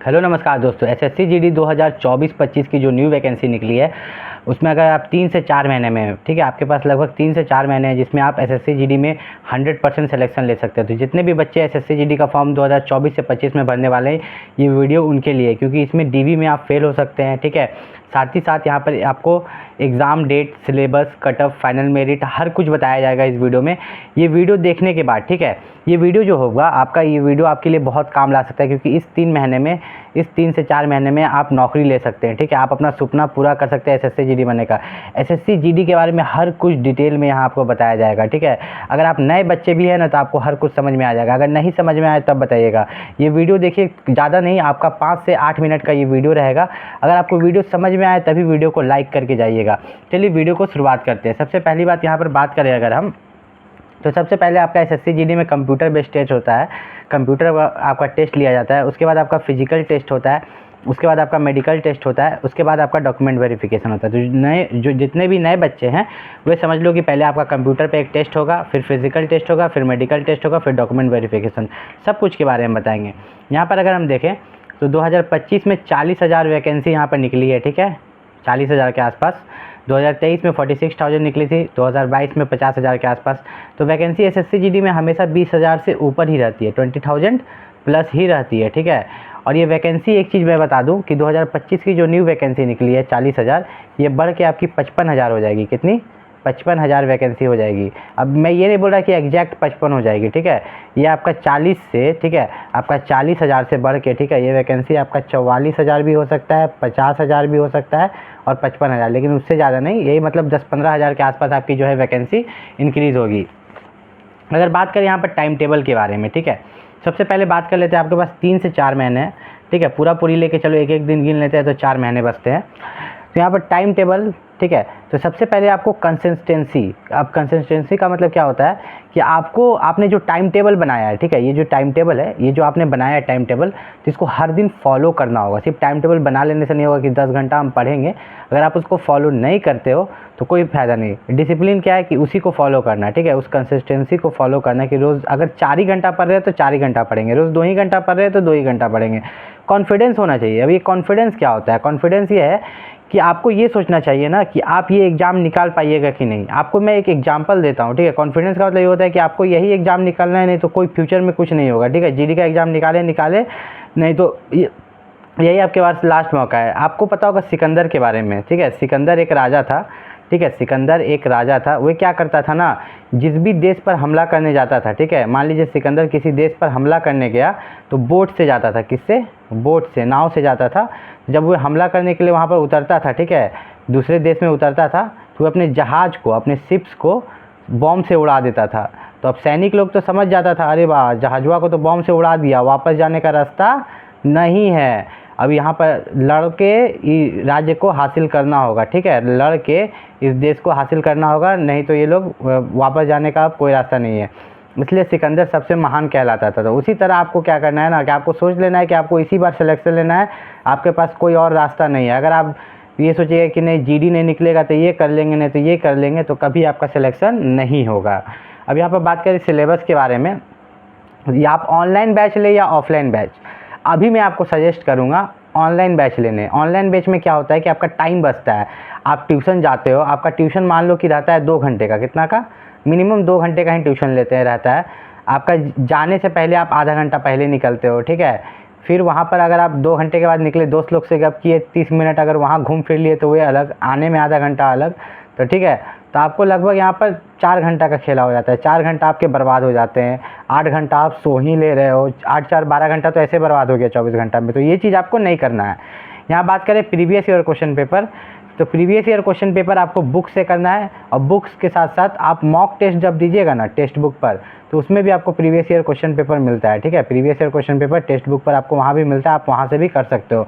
Hello नमस्कार दोस्तों, SSC GD 2024-25 की जो न्यू वैकेंसी निकली है उसमें अगर आप 3 से 4 महीने में, ठीक है, आपके पास लगभग 3 से 4 महीने हैं जिसमें आप एसएससी जीडी में 100% सिलेक्शन ले सकते हैं। तो जितने भी बच्चे एसएससी जीडी का फॉर्म 2024 से 25 में भरने वाले हैं, ये वीडियो उनके लिए है, क्योंकि इसमें डीवी में आप फेल हो सकते हैं। ठीक है, साथ ही साथ यहाँ पर आपको exam date, syllabus, cut off, final merit हर कुछ बताया जाएगा इस वीडियो में। ये वीडियो देखने के बाद, ठीक है, ये वीडियो जो होगा आपका, ये वीडियो आपके लिए बहुत काम ला सकता है, क्योंकि इस 3 से 4 महीने में आप नौकरी ले सकते हैं। ठीक है, आप अपना सपना पूरा कर सकते हैं एसएससी जीडी बनने का। एसएससी जीडी के बारे में हर कुछ डिटेल में यहाँ आपको बताया जाएगा। ठीक है, अगर आप नए बच्चे भी हैं ना तो आपको हर कुछ समझ में आ जाएगा। अगर नहीं समझ में आए तब बताइएगा। ये वीडियो देखिए, ज़्यादा नहीं, आपका 5 से 8 मिनट का ये वीडियो रहेगा। अगर आपको वीडियो समझ में आए तभी वीडियो को लाइक करके जाइएगा। चलिए वीडियो को शुरुआत करते हैं। सबसे पहली बात यहाँ पर बात करें अगर हम, तो सबसे पहले आपका एसएससी जीडी में कंप्यूटर बेस्ड टेस्ट होता है। कंप्यूटर आपका टेस्ट लिया जाता है, उसके बाद आपका फिजिकल टेस्ट होता है, उसके बाद आपका मेडिकल टेस्ट होता है, उसके बाद आपका डॉक्यूमेंट वेरिफिकेशन होता है। तो जितने भी नए बच्चे हैं वे समझ लो कि पहले आपका कंप्यूटर पे एक टेस्ट होगा, फिर फिजिकल टेस्ट होगा, फिर मेडिकल टेस्ट होगा, फिर डॉक्यूमेंट वेरिफिकेशन, सब कुछ के बारे में बताएंगे। यहाँ पर अगर हम देखें तो 2025 में 40,000 वैकेंसी यहाँ पर निकली है। ठीक है, 40,000 के आसपास। 2023 में 46,000 निकली थी, 2022 में 50,000 के आसपास। तो वैकेंसी एसएससी जीडी में हमेशा 20,000 से ऊपर ही रहती है, 20,000 प्लस ही रहती है। ठीक है, और ये वैकेंसी, एक चीज़ मैं बता दूं कि 2025 की जो न्यू वैकेंसी निकली है 40,000, ये बढ़ के आपकी 55,000 हो जाएगी। कितनी? 55,000 वैकेंसी हो जाएगी। अब मैं ये नहीं बोल रहा कि एग्जैक्ट 55 हो जाएगी। ठीक है, ये आपका 40 से, ठीक है, आपका 40,000 से बढ़ के, ठीक है, ये वैकेंसी आपका 44,000 भी हो सकता है, 50,000 भी हो सकता है और 55,000, लेकिन उससे ज़्यादा नहीं। यही मतलब 10-15 हज़ार के आसपास आपकी जो है वैकेंसी इंक्रीज़ होगी। अगर बात करें यहाँ पर टाइम टेबल के बारे में, ठीक है, सबसे पहले बात कर लेते हैं। आपके पास 3 से 4 महीने हैं। ठीक है, पूरी लेके चलो, एक दिन गिन लेते हैं तो 4 महीने बचते हैं। तो यहाँ पर टाइम टेबल, ठीक है, तो सबसे पहले आपको कंसिस्टेंसी, अब कंसिस्टेंसी का मतलब क्या होता है कि आपने जो टाइम टेबल बनाया है, ठीक है, ये जो टाइम टेबल है, ये जो आपने बनाया है टाइम टेबल, तो इसको हर दिन फॉलो करना होगा। सिर्फ टाइम टेबल बना लेने से नहीं होगा कि 10 घंटा हम पढ़ेंगे। अगर आप उसको फॉलो नहीं करते हो तो कोई फ़ायदा नहीं। डिसिप्लिन क्या है कि उसी को फॉलो करना है। ठीक है, उस कंसिस्टेंसी को फॉलो करना है कि रोज़ अगर 4 ही घंटा पढ़ रहे हैं तो 4 ही घंटा पढ़ेंगे, रोज़ 2 ही घंटा पढ़ रहे हैं तो 2 ही घंटा पढ़ेंगे। कॉन्फिडेंस होना चाहिए। अब ये कॉन्फिडेंस क्या होता है? कॉन्फिडेंस ये है कि आपको ये सोचना चाहिए ना कि आप ये एग्ज़ाम निकाल पाइएगा कि नहीं। आपको मैं एक एग्जांपल देता हूँ। ठीक है, कॉन्फिडेंस का मतलब ये होता है कि आपको यही एग्ज़ाम निकालना है, नहीं तो कोई फ्यूचर में कुछ नहीं होगा। ठीक है, जीडी का एग्ज़ाम निकाले नहीं तो यही आपके पास लास्ट मौका है। आपको पता होगा सिकंदर के बारे में। ठीक है, सिकंदर एक राजा था। ठीक है, सिकंदर एक राजा था। वो क्या करता था ना, जिस भी देश पर हमला करने जाता था, ठीक है, मान लीजिए सिकंदर किसी देश पर हमला करने गया तो बोट से जाता था। किससे? बोट से, नाव से जाता था। जब वो हमला करने के लिए वहाँ पर उतरता था, ठीक है, दूसरे देश में उतरता था, तो वो अपने जहाज़ को, अपने शिप्स को बॉम्ब से उड़ा देता था। तो अब सैनिक लोग तो समझ जाता था, अरे वाह, जहाज़वा को तो बॉम्ब से उड़ा दिया, वापस जाने का रास्ता नहीं है। अब यहाँ पर लड़ के राज्य को हासिल करना होगा। ठीक है, लड़ के इस देश को हासिल करना होगा, नहीं तो ये लोग वापस जाने का कोई रास्ता नहीं है। इसलिए सिकंदर सबसे महान कहलाता था। तो उसी तरह आपको क्या करना है ना, कि आपको सोच लेना है कि आपको इसी बार सिलेक्शन लेना है, आपके पास कोई और रास्ता नहीं है। अगर आप ये सोचिएगा कि नहीं जीडी नहीं निकलेगा तो ये कर लेंगे, नहीं तो ये कर लेंगे, तो कभी आपका सिलेक्शन नहीं होगा। अब यहाँ पर बात करें सिलेबस के बारे में, या आप ऑनलाइन बैच ले या ऑफलाइन बैच। अभी मैं आपको सजेस्ट करूँगा ऑनलाइन बैच लेने। ऑनलाइन बैच में क्या होता है कि आपका टाइम बचता है। आप ट्यूशन जाते हो, आपका ट्यूशन मान लो कि रहता है 2 घंटे का, कितना का? मिनिमम 2 घंटे का ही ट्यूशन लेते हैं रहता है। आपका जाने से पहले आप आधा घंटा पहले निकलते हो। ठीक है, फिर वहाँ पर अगर आप 2 घंटे के बाद निकले, दोस्त लोग से गप किए 30 मिनट, अगर वहाँ घूम फिर लिए तो वे अलग, आने में आधा घंटा अलग। तो ठीक है, तो आपको लगभग यहाँ पर 4 घंटा का खेला हो जाता है। 4 घंटा आपके बर्बाद हो जाते हैं। 8 घंटा आप सो ही ले रहे हो, 8-4 12 घंटा तो ऐसे बर्बाद हो गया 24 घंटा में। तो ये चीज़ आपको नहीं करना है। यहाँ बात करें प्रीवियस ईयर क्वेश्चन पेपर, तो प्रीवियस ईयर क्वेश्चन पेपर आपको बुक से करना है, और बुक्स के साथ साथ आप मॉक टेस्ट जब दीजिएगा ना टेक्स्ट बुक पर, तो उसमें भी आपको प्रीवियस ईयर क्वेश्चन पेपर मिलता है। ठीक है, previous year question paper text book पर आपको वहाँ भी मिलता है, आप वहाँ से भी कर सकते हो।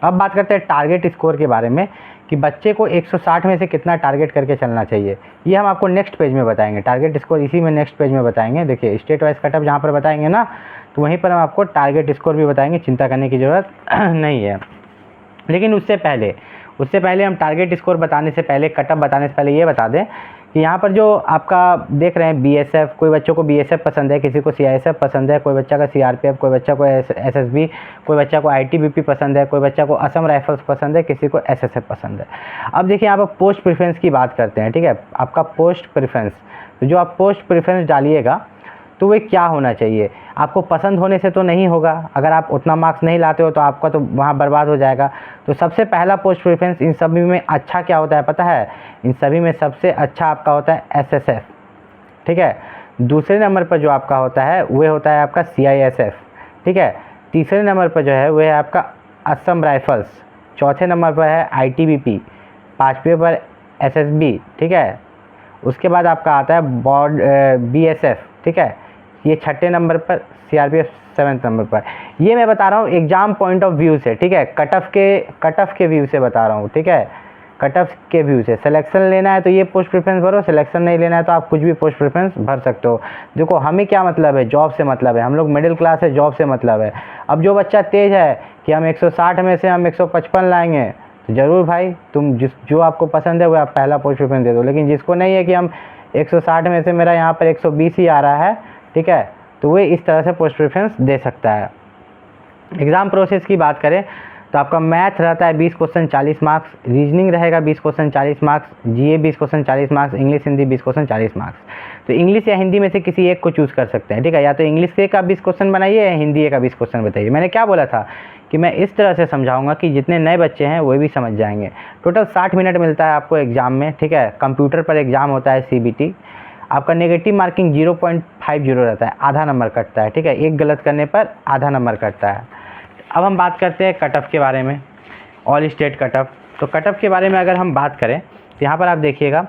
अब बात करते हैं टारगेट स्कोर के बारे में, कि बच्चे को 160 में से कितना टारगेट करके चलना चाहिए। ये हम आपको नेक्स्ट पेज में बताएंगे। टारगेट स्कोर इसी में नेक्स्ट पेज में बताएंगे। देखिए, स्टेट वाइज कटअप जहाँ पर बताएंगे ना, तो वहीं पर हम आपको टारगेट स्कोर भी बताएंगे, चिंता करने की ज़रूरत नहीं है। लेकिन उससे पहले हम टारगेट स्कोर बताने से पहले, कटअप बताने से पहले ये बता दें कि यहाँ पर जो आपका देख रहे हैं बीएसएफ, कोई बच्चों को बीएसएफ पसंद है, किसी को सीआईएसएफ पसंद है, कोई बच्चा का सीआरपीएफ, कोई बच्चा को एसएसबी, कोई बच्चा को आईटीबीपी पसंद है, कोई बच्चा को असम राइफल्स पसंद है, किसी को एसएसएफ पसंद है। अब देखिए यहाँ पर पोस्ट प्रेफरेंस की बात करते हैं, ठीक है, आपका पोस्ट प्रेफरेंस, तो जो आप पोस्ट प्रेफरेंस डालिएगा तो वे क्या होना चाहिए, आपको पसंद होने से तो नहीं होगा, अगर आप उतना मार्क्स नहीं लाते हो तो आपका तो वहाँ बर्बाद हो जाएगा। तो सबसे पहला पोस्ट प्रेफरेंस इन सभी में अच्छा क्या होता है पता है, इन सभी में सबसे अच्छा आपका होता है एसएसएफ, ठीक है। दूसरे नंबर पर जो आपका होता है वह होता है आपका सीआईएसएफ, ठीक है। तीसरे नंबर पर जो है वह है आपका असम राइफल्स, चौथे नंबर पर है आईटीबीपी, पाँचवें पर एसएसबी, ठीक है। उसके बाद आपका आता है बीएसएफ, ठीक है। ये छठे नंबर पर, सीआरपीएफ सेवन्थ नंबर पर। ये मैं बता रहा हूँ एग्ज़ाम पॉइंट ऑफ व्यू से, ठीक है, कट ऑफ के व्यू से बता रहा हूँ, ठीक है, कट ऑफ के व्यू से। सिलेक्शन लेना है तो ये पोस्ट प्रेफरेंस भरो, सिलेक्शन नहीं लेना है तो आप कुछ भी पोस्ट प्रेफरेंस भर सकते हो। देखो हमें क्या मतलब है, जॉब से मतलब है, हम लोग मिडिल क्लास है, जॉब से मतलब है। अब जो बच्चा तेज़ है कि हम 160 में से हम 155 लाएंगे, तो ज़रूर भाई तुम जो आपको पसंद है वो आप पहला पोस्ट प्रेफरेंस दे दो। लेकिन जिसको नहीं है कि हम 160 में से मेरा यहाँ पर 120 ही आ रहा है, ठीक है, तो वे इस तरह से पोस्ट प्रेफरेंस दे सकता है। एग्ज़ाम प्रोसेस की बात करें तो आपका मैथ रहता है 20 क्वेश्चन 40 मार्क्स, रीजनिंग रहेगा 20 क्वेश्चन 40 मार्क्स, जीए 20 question 40 marks, English Hindi 20 question 40 marks. तो इंग्लिश या हिंदी में से किसी एक को चूज़ कर सकते हैं, ठीक है, या तो इंग्लिश के का 20 क्वेश्चन बनाइए या हिंदी का 20 क्वेश्चन बताइए। मैंने क्या बोला था कि मैं इस तरह से समझाऊंगा कि जितने नए बच्चे हैं वो भी समझ जाएंगे। टोटल 60 मिनट मिलता है आपको एग्ज़ाम में, ठीक है। कंप्यूटर पर एग्ज़ाम होता है सीबीटी। आपका नेगेटिव मार्किंग 0.50 रहता है, आधा नंबर कटता है, ठीक है, एक गलत करने पर आधा नंबर कटता है। अब हम बात करते हैं कट ऑफ के बारे में, ऑल स्टेट कट ऑफ। तो कट ऑफ के बारे में अगर हम बात करें तो यहाँ पर आप देखिएगा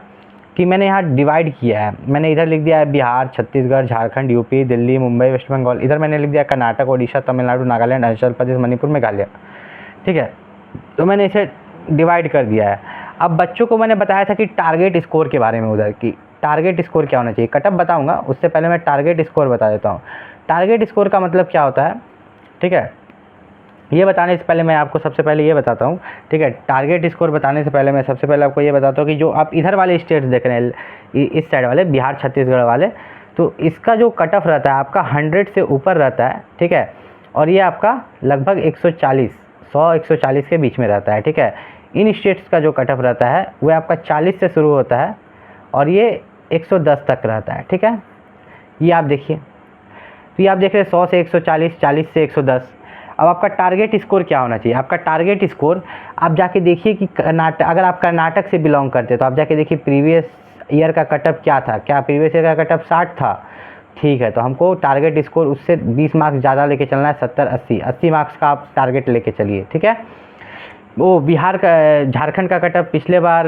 कि मैंने यहाँ डिवाइड किया है। मैंने इधर लिख दिया है बिहार, छत्तीसगढ़, झारखंड, यूपी, दिल्ली, मुंबई, वेस्ट बंगाल। इधर मैंने लिख दिया कर्नाटक, ओडिशा, तमिलनाडु, नागालैंड, अरुणाचल प्रदेश, मणिपुर, मेघालय, ठीक है। तो मैंने इसे डिवाइड कर दिया है। अब बच्चों को मैंने बताया था कि टारगेट स्कोर के बारे में, उधर की टारगेट स्कोर क्या होना चाहिए। कट ऑफ बताऊंगा उससे पहले मैं टारगेट स्कोर बता देता हूँ। टारगेट स्कोर का मतलब क्या होता है, ठीक है, ये बताने से पहले मैं आपको सबसे पहले ये बताता हूँ, ठीक है। टारगेट स्कोर बताने से पहले मैं सबसे पहले आपको ये बताता हूँ कि जो आप इधर वाले स्टेट्स देख रहे हैं, इस साइड वाले बिहार, छत्तीसगढ़ वाले, तो इसका जो कट ऑफ रहता है आपका 100 से ऊपर रहता है, ठीक है। और ये आपका लगभग 140 के बीच में रहता है, ठीक है। इन स्टेट्स का जो कट ऑफ रहता है वह आपका 40 से शुरू होता है और ये 110 तक रहता है, ठीक है। ये आप देखिए, तो ये आप देख रहे हैं 100 से 140, 40 से 110। अब आपका टारगेट स्कोर क्या होना चाहिए, आपका टारगेट स्कोर आप जाके देखिए कि अगर आप कर्नाटक से बिलोंग करते तो आप जाके देखिए प्रीवियस ईयर का कट ऑफ क्या था, क्या प्रीवियस ईयर का कट ऑफ 60 था, ठीक है। तो हमको टारगेट स्कोर उससे 20 मार्क्स ज़्यादा लेके चलना है, 70-80 मार्क्स का आप टारगेट लेके चलिए, ठीक है। वो बिहार का, झारखंड का कट ऑफ पिछले बार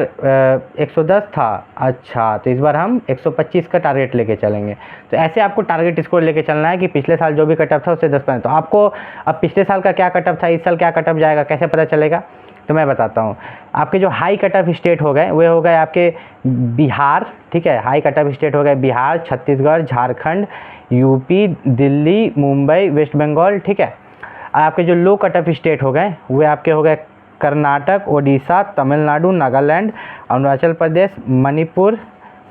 110 था, अच्छा, तो इस बार हम 125 का टारगेट लेके चलेंगे। तो ऐसे आपको टारगेट स्कोर लेके चलना है कि पिछले साल जो भी कट ऑफ था उससे 10%। तो आपको अब पिछले साल का क्या कट ऑफ था, इस साल क्या कट ऑफ जाएगा, कैसे पता चलेगा, तो मैं बताता हूँ। आपके जो हाई कट ऑफ स्टेट हो गए वे हो गए आपके बिहार, ठीक है, हाई कट ऑफ स्टेट हो गए बिहार, छत्तीसगढ़, झारखंड, यूपी, दिल्ली, मुंबई, वेस्ट बंगाल, ठीक है। आपके जो लो कट ऑफ स्टेट हो गए वे आपके हो गए कर्नाटक, ओडिशा, तमिलनाडु, नागालैंड, अरुणाचल प्रदेश, मणिपुर,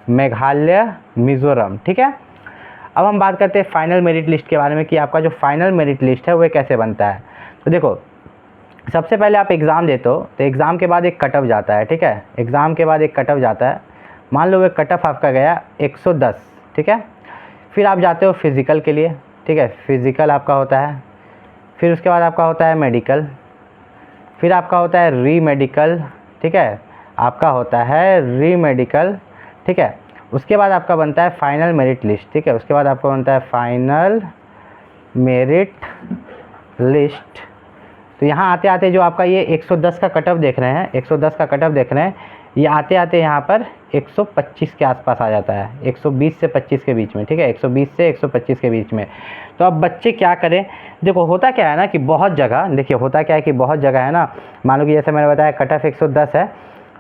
मेघालय, मिज़ोरम, ठीक है। अब हम बात करते हैं फाइनल मेरिट लिस्ट के बारे में कि आपका जो फाइनल मेरिट लिस्ट है वह कैसे बनता है। तो देखो सबसे पहले आप एग्ज़ाम देते हो तो एग्ज़ाम के बाद एक कट ऑफ जाता है, ठीक है, एग्ज़ाम के बाद एक कट ऑफ जाता है। मान लो वो कट ऑफ आपका गया 110, ठीक है। फिर आप जाते हो फिज़िकल के लिए, ठीक है, फिज़िकल आपका होता है। फिर उसके बाद आपका होता है मेडिकल, फिर आपका होता है री मेडिकल, ठीक है, आपका होता है री मेडिकल, ठीक है। उसके बाद आपका बनता है फाइनल मेरिट लिस्ट, ठीक है, उसके बाद आपका बनता है फाइनल मेरिट लिस्ट। तो यहाँ आते आते जो आपका ये 110 का कट ऑफ देख रहे हैं, 110 का कट ऑफ देख रहे हैं, ये आते आते यहाँ पर 125 के आसपास आ जाता है, 120 से 25 के बीच में, ठीक है, 120 से 125 के बीच में। तो अब बच्चे क्या करें, देखो होता क्या है ना कि बहुत जगह, देखिए होता क्या है कि बहुत जगह है ना, मान लो कि जैसे मैंने बताया कट ऑफ 110 है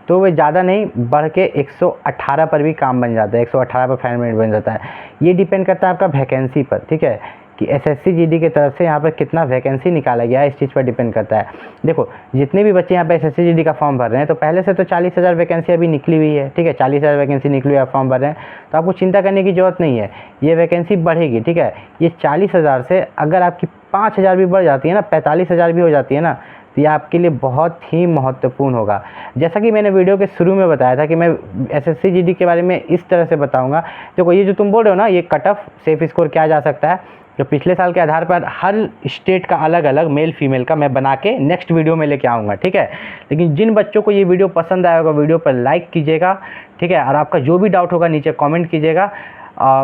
तो वो ज़्यादा नहीं बढ़ के 118 पर भी काम बन जाता है, 118 पर फाइनल मेरिट बन जाता है। ये डिपेंड करता है आपका वैकेंसी पर, ठीक है, कि एसएससी जीडी की तरफ से यहाँ पर कितना वैकेंसी निकाला गया है, इस चीज़ पर डिपेंड करता है। देखो जितने भी बच्चे यहाँ पे एसएससी जीडी का फॉर्म भर रहे हैं, तो पहले से तो 40,000 वैकेंसी अभी निकली हुई है, ठीक है, 40,000 वैकेंसी निकली हुई है, आप फॉर्म भर रहे हैं, तो आपको चिंता करने की ज़रूरत नहीं है, ये वैकेंसी बढ़ेगी, ठीक है। ये 40,000 से अगर आपकी 5,000 भी बढ़ जाती है ना, 45,000 भी हो जाती है ना, तो ये आपके लिए बहुत ही महत्वपूर्ण होगा। जैसा कि मैंने वीडियो के शुरू में बताया था कि मैं एसएससी जीडी के बारे में इस तरह से बताऊंगा। देखो ये जो तुम बोल रहे हो ना, ये कट ऑफ सेफ स्कोर किया जा सकता है, जो पिछले साल के आधार पर हर स्टेट का अलग अलग मेल फीमेल का मैं बना के नेक्स्ट वीडियो में लेके आऊँगा, ठीक है। लेकिन जिन बच्चों को ये वीडियो पसंद आएगा, वीडियो पर लाइक कीजिएगा, ठीक है, और आपका जो भी डाउट होगा नीचे कॉमेंट कीजिएगा।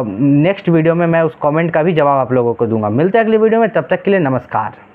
नेक्स्ट वीडियो में मैं उस कॉमेंट का भी जवाब आप लोगों को दूंगा। मिलते हैं अगली वीडियो में, तब तक के लिए नमस्कार।